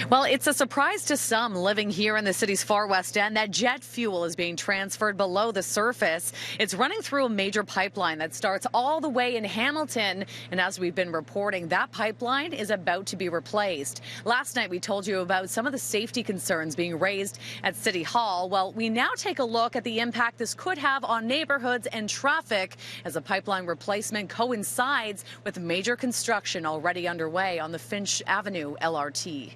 Well, it's a surprise to some living here in the city's far west end that jet fuel is being transferred below the surface. It's running through a major pipeline that starts all the way in Hamilton. And as we've been reporting, that pipeline is about to be replaced. Last night, we told you about some of the safety concerns being raised at City Hall. Well, we now take a look at the impact this could have on neighborhoods and traffic as a pipeline replacement coincides with major construction already underway on the Finch Avenue LRT.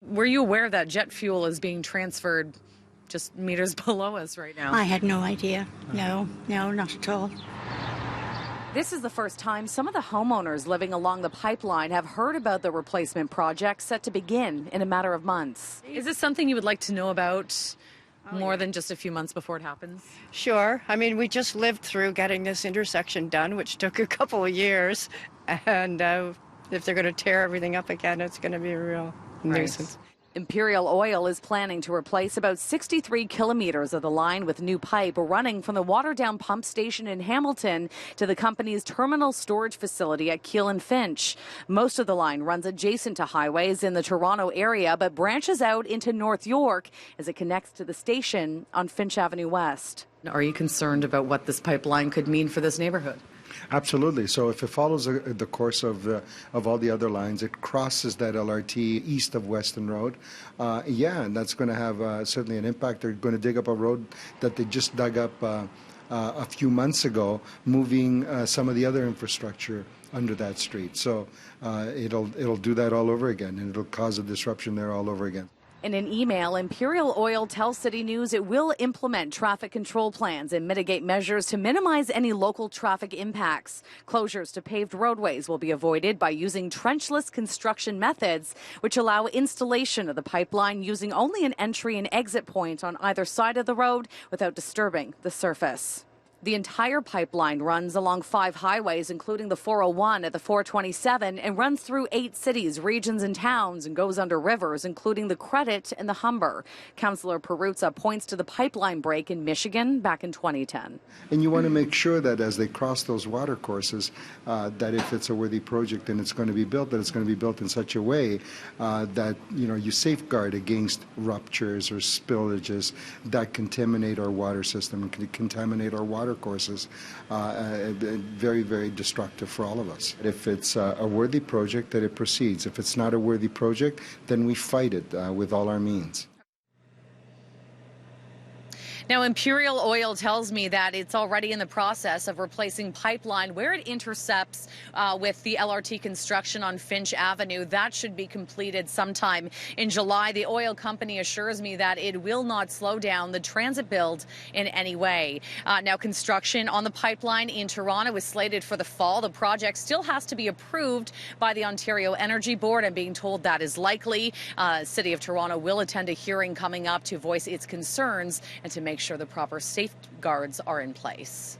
Were you aware that jet fuel is being transferred just meters below us right now? I had no idea. No, not at all. This is the first time some of the homeowners living along the pipeline have heard about the replacement project set to begin in a matter of months. Is this something you would like to know about more than just a few months before it happens? Sure. I mean, we just lived through getting this intersection done, which took a couple of years. And if they're going to tear everything up again, it's going to be a real nuisance. Imperial Oil is planning to replace about 63 kilometers of the line with new pipe running from the water-down pump station in Hamilton to the company's terminal storage facility at Keele and Finch. Most of the line runs adjacent to highways in the Toronto area, but branches out into North York as it connects to the station on Finch Avenue West. Are you concerned about what this pipeline could mean for this neighborhood? Absolutely. So if it follows the course of all the other lines, it crosses that LRT east of Weston Road. And that's going to have certainly an impact. They're going to dig up a road that they just dug up a few months ago, moving some of the other infrastructure under that street. So it'll do that all over again, and it'll cause a disruption there all over again. In an email, Imperial Oil tells City News it will implement traffic control plans and mitigate measures to minimize any local traffic impacts. Closures to paved roadways will be avoided by using trenchless construction methods, which allow installation of the pipeline using only an entry and exit point on either side of the road without disturbing the surface. The entire pipeline runs along 5 highways, including the 401 at the 427, and runs through 8 cities, regions, and towns, and goes under rivers, including the Credit and the Humber. Councillor Perruzza points to the pipeline break in Michigan back in 2010. And you want to make sure that as they cross those water courses, that if it's a worthy project and it's going to be built, that it's going to be built in such a way that you safeguard against ruptures or spillages that contaminate our water system and can contaminate our water courses. Very, very destructive for all of us. If it's a worthy project, that it proceeds. If it's not a worthy project, then we fight it with all our means. Now, Imperial Oil tells me that it's already in the process of replacing pipeline where it intercepts with the LRT construction on Finch Avenue. That should be completed sometime in July. The oil company assures me that it will not slow down the transit build in any way. Now, construction on the pipeline in Toronto is slated for the fall. The project still has to be approved by the Ontario Energy Board. I'm being told that is likely. City of Toronto will attend a hearing coming up to voice its concerns and to make sure the proper safeguards are in place.